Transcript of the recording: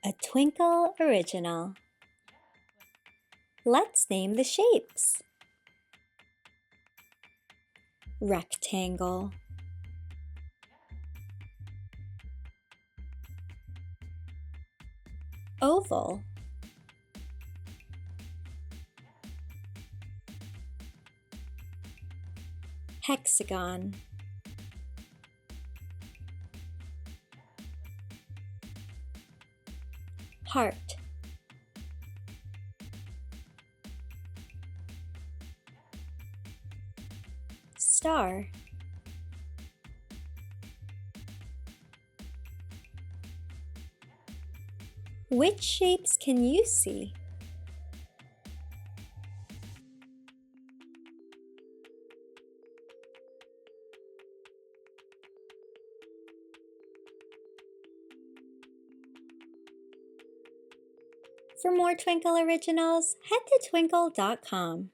A Twinkl original. Let's name the shapes. Rectangle, oval, hexagon, heart, star, which shapes can you see? For more Twinkl originals, head to twinkl.com.